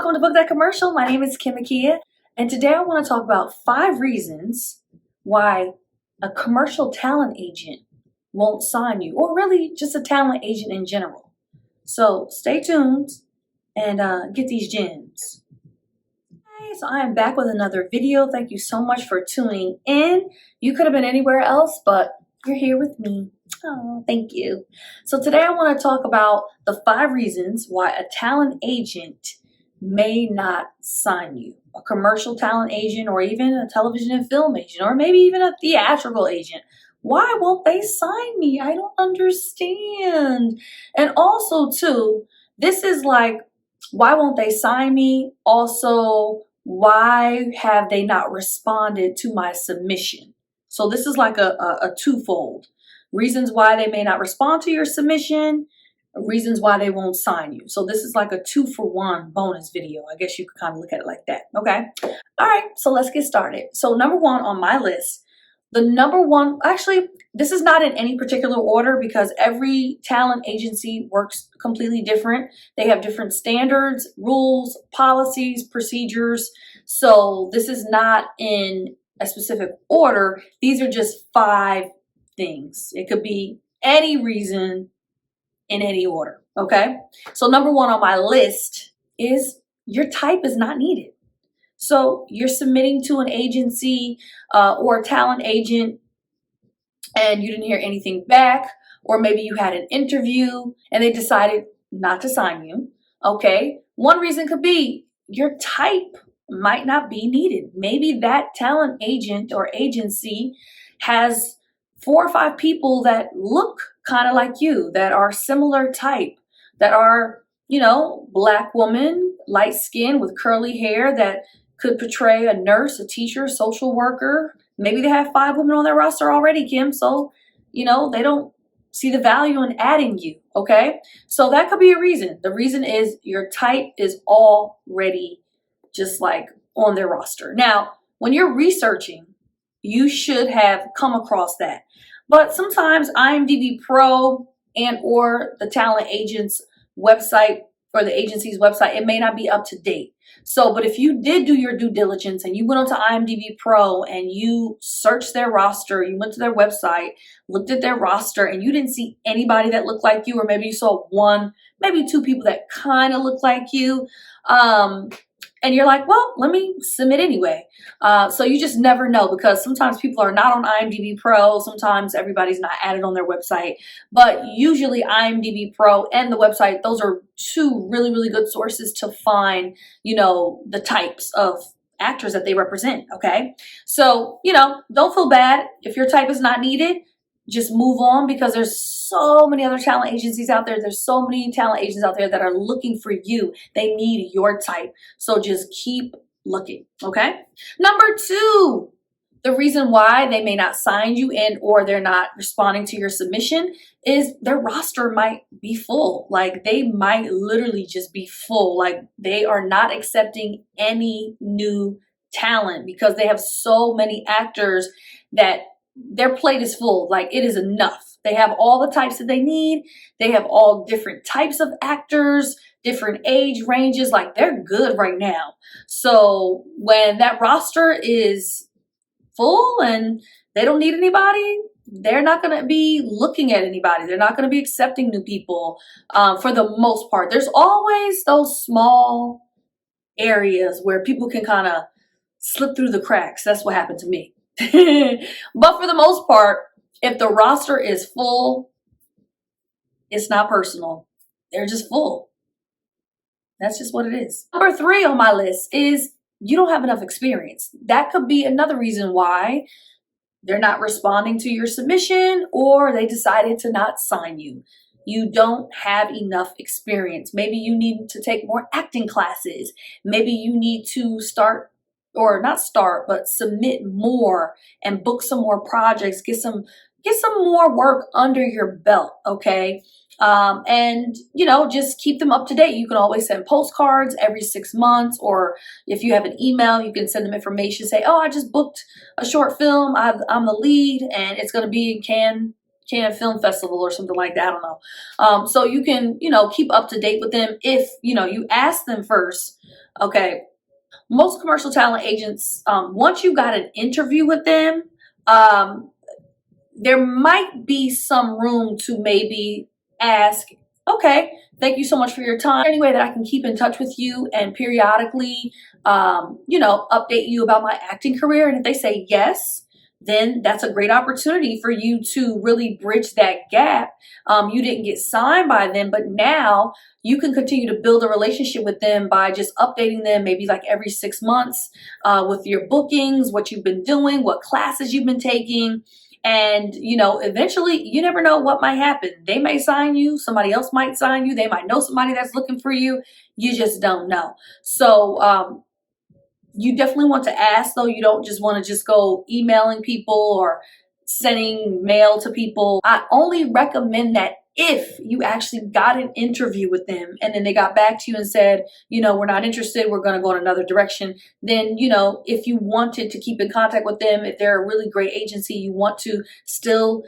welcome to Book That Commercial. My name is Akia, and today I want to talk about 5 reasons why a commercial talent agent won't sign you, or really just a talent agent in general. So stay tuned and get these gems. Okay, so I am back with another video. Thank you so much for tuning in. You could have been anywhere else, but you're here with me. Oh, thank you. So today I want to talk about the 5 reasons why a talent agent may not sign you. A commercial talent agent, or even a television and film agent, or maybe even a theatrical agent. Why won't they sign me? I don't understand. And also too, this is like, why won't they sign me? Also, why have they not responded to my submission? So this is like a twofold. Reasons why they may not respond to your submission, reasons why they won't sign you. So this is like a 2-for-1 bonus video. I guess you could kind of look at it like that. Okay. All right. So let's get started. So number 1 on my list, the number 1, actually, this is not in any particular order because every talent agency works completely different. They have different standards, rules, policies, procedures. So this is not in a specific order. These are just 5 things. It could be any reason in any order. Okay. So number 1 on my list is your type is not needed. So you're submitting to an agency or a talent agent and you didn't hear anything back, or maybe you had an interview and they decided not to sign you. Okay. One reason could be your type might not be needed. Maybe that talent agent or agency has 4 or 5 people that look kind of like you, that are similar type, that are, Black woman, light skin with curly hair that could portray a nurse, a teacher, social worker. Maybe they have 5 women on their roster already, Kim. So, they don't see the value in adding you. Okay. So that could be a reason. The reason is your type is already just like on their roster. Now, when you're researching, you should have come across that. But sometimes IMDb Pro and or the talent agent's website or the agency's website, it may not be up to date. So, but if you did do your due diligence and you went onto IMDb Pro and you searched their roster, you went to their website, looked at their roster, and you didn't see anybody that looked like you, or maybe you saw 1, maybe 2 people that kind of look like you, and you're like, well, let me submit anyway. So you just never know, because sometimes people are not on IMDb Pro. Sometimes everybody's not added on their website. But usually IMDb Pro and the website, those are 2 really, really good sources to find, the types of actors that they represent. Okay. So, don't feel bad if your type is not needed. Just move on, because there's so many other talent agencies out there. There's so many talent agents out there that are looking for you. They need your type. So just keep looking. Okay. Number 2, the reason why they may not sign you and or they're not responding to your submission is their roster might be full. Like they might literally just be full. Like they are not accepting any new talent because they have so many actors that their plate is full. Like it is enough. They have all the types that they need. They have all different types of actors, different age ranges. Like they're good right now. So when that roster is full and they don't need anybody, they're not going to be looking at anybody. They're not going to be accepting new people for the most part. There's always those small areas where people can kind of slip through the cracks. That's what happened to me. But for the most part, if the roster is full, it's not personal. They're just full. That's just what it is. Number 3 on my list is you don't have enough experience. That could be another reason why they're not responding to your submission, or they decided to not sign you. You don't have enough experience. Maybe you need to take more acting classes. Maybe you need to submit more and book some more projects, get some more work under your belt. Okay. And just keep them up to date. You can always send postcards every 6 months, or if you have an email, you can send them information, say, oh, I just booked a short film. I'm the lead and it's going to be in Cannes Film Festival or something like that. I don't know. So you can, keep up to date with them if, you ask them first. Okay. Most commercial talent agents, once you got an interview with them, there might be some room to maybe ask, okay, thank you so much for your time. Any way that I can keep in touch with you and periodically, update you about my acting career? And if they say yes, then that's a great opportunity for you to really bridge that gap. You didn't get signed by them, but now you can continue to build a relationship with them by just updating them maybe like every 6 months with your bookings, what you've been doing, what classes you've been taking. And, eventually you never know what might happen. They may sign you. Somebody else might sign you. They might know somebody that's looking for you. You just don't know. So, you definitely want to ask, though. You don't just want to just go emailing people or sending mail to people. I only recommend that if you actually got an interview with them and then they got back to you and said, we're not interested, we're going to go in another direction. Then, if you wanted to keep in contact with them, if they're a really great agency, you want to still,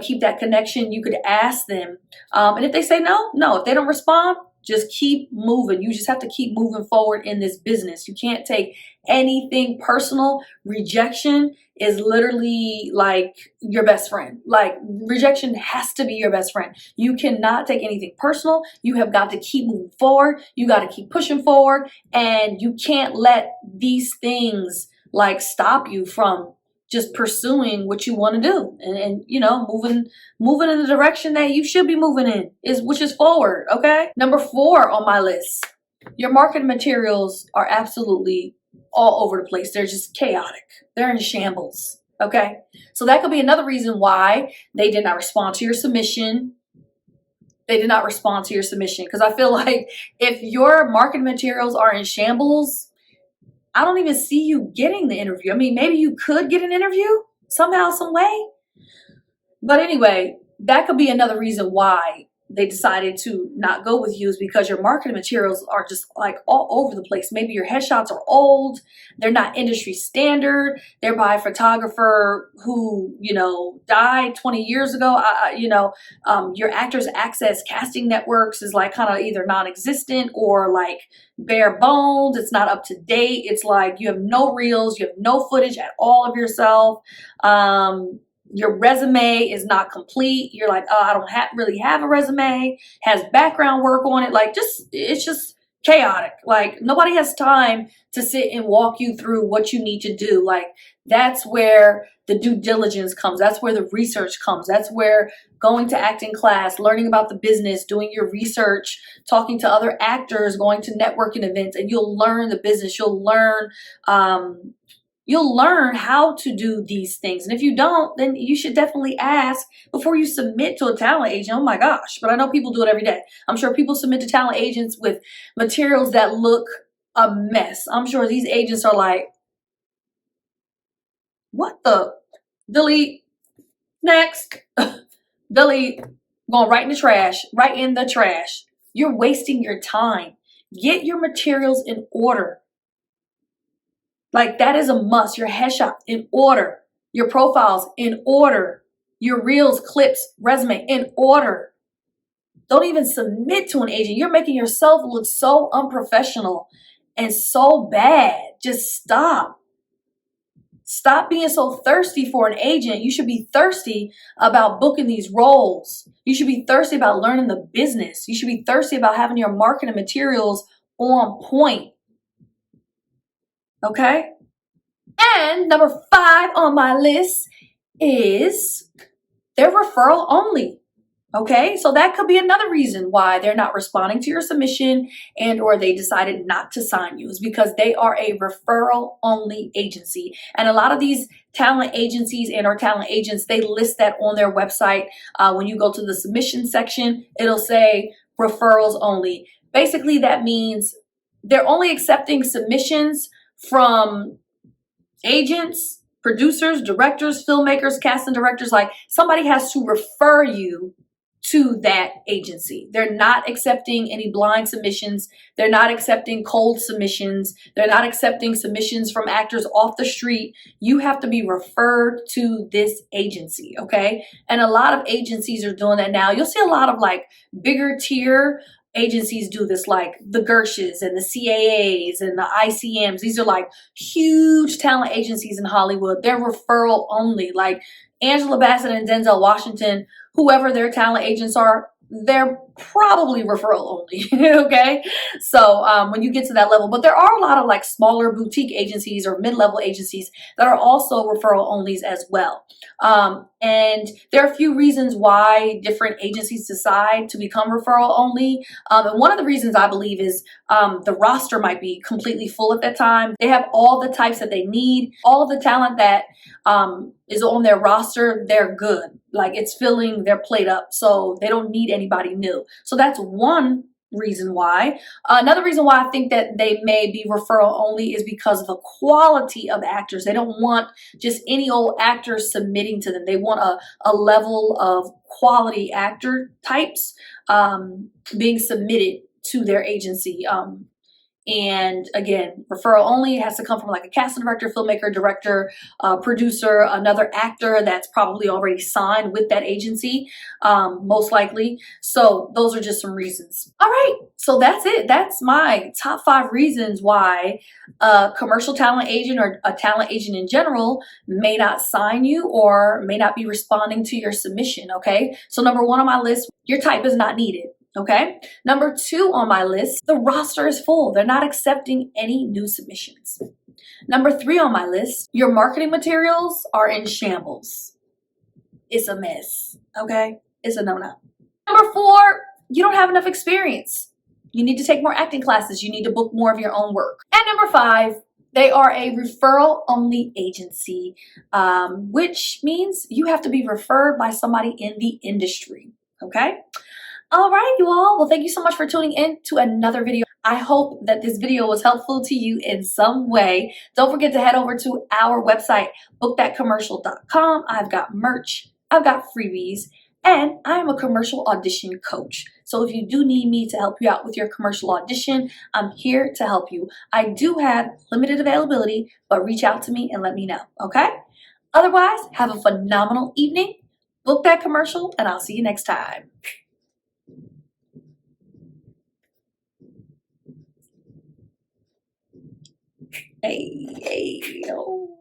keep that connection, you could ask them. And if they say no, if they don't respond, just keep moving. You just have to keep moving forward in this business. You can't take anything personal. Rejection is literally like your best friend. Like, rejection has to be your best friend. You cannot take anything personal. You have got to keep moving forward. You got to keep pushing forward, and you can't let these things like stop you from just pursuing what you want to do and moving in the direction that you should be moving in, which is forward. Okay. Number 4 on my list, your marketing materials are absolutely all over the place. They're just chaotic. They're in shambles. Okay. So that could be another reason why they did not respond to your submission. Because I feel like if your marketing materials are in shambles, I don't even see you getting the interview. I mean, maybe you could get an interview somehow, some way. But anyway, that could be another reason why they decided to not go with you, is because your marketing materials are just like all over the place. Maybe your headshots are old. They're not industry standard. They're by a photographer who, died 20 years ago. Your actors access casting networks is like kind of either non-existent or like bare bones. It's not up to date. It's like you have no reels. You have no footage at all of yourself. Your resume is not complete. You're like, oh, I don't really have a resume. Has background work on it. Like, it's just chaotic. Like, nobody has time to sit and walk you through what you need to do. Like, that's where the due diligence comes. That's where the research comes. That's where going to acting class, learning about the business, doing your research, talking to other actors, going to networking events, and you'll learn the business. You'll learn how to do these things. And if you don't, then you should definitely ask before you submit to a talent agent. Oh my gosh. But I know people do it every day. I'm sure people submit to talent agents with materials that look a mess. I'm sure these agents are like, what the? Delete. Next. Delete. Going right in the trash. You're wasting your time. Get your materials in order. Like, that is a must. Your headshot in order. Your profiles in order. Your reels, clips, resume in order. Don't even submit to an agent. You're making yourself look so unprofessional and so bad. Just stop. Stop being so thirsty for an agent. You should be thirsty about booking these roles. You should be thirsty about learning the business. You should be thirsty about having your marketing materials on point. Okay? And number 5 on my list is they're referral only. Okay? So that could be another reason why they're not responding to your submission and or they decided not to sign you, is because they are a referral only agency. And a lot of these talent agencies and or talent agents, they list that on their website. When you go to the submission section, it'll say referrals only. Basically, that means they're only accepting submissions from agents, producers, directors, filmmakers, casting directors. Like, somebody has to refer you to that agency. They're not accepting any blind submissions. They're not accepting cold submissions. They're not accepting submissions from actors off the street. You have to be referred to this agency, okay? And a lot of agencies are doing that now. You'll see a lot of like bigger tier agencies do this, like the Gershes and the CAAs and the ICMs. These are like huge talent agencies in Hollywood. They're referral only. Like Angela Bassett and Denzel Washington, whoever their talent agents are, they're probably referral only. Okay, so when you get to that level, but there are a lot of like smaller boutique agencies or mid-level agencies that are also referral onlys as well. And there are a few reasons why different agencies decide to become referral only. And one of the reasons I believe is the roster might be completely full at that time. They have all the types that they need, all of the talent that is on their roster, they're good. Like it's filling their plate up, so they don't need anybody new. So that's one reason why. Another reason why I think that they may be referral only is because of the quality of actors. They don't want just any old actors submitting to them. They want a level of quality actor types being submitted to their agency. And again, referral only. It has to come from like a casting director, filmmaker, director, producer, another actor that's probably already signed with that agency, most likely. So those are just some reasons. All right, so that's it. That's my top 5 reasons why a commercial talent agent or a talent agent in general may not sign you or may not be responding to your submission, okay? So number 1 on my list, your type is not needed. Okay. Number 2 on my list, the roster is full. They're not accepting any new submissions. Number 3 on my list, your marketing materials are in shambles. It's a mess. Okay. It's a no-no. Number 4, you don't have enough experience. You need to take more acting classes. You need to book more of your own work. And number 5, they are a referral only agency, which means you have to be referred by somebody in the industry. Okay. All right, you all. Well, thank you so much for tuning in to another video. I hope that this video was helpful to you in some way. Don't forget to head over to our website, bookthatcommercial.com. I've got merch, I've got freebies, and I am a commercial audition coach. So if you do need me to help you out with your commercial audition, I'm here to help you. I do have limited availability, but reach out to me and let me know, okay? Otherwise, have a phenomenal evening. Book that commercial, and I'll see you next time. Hey, yo.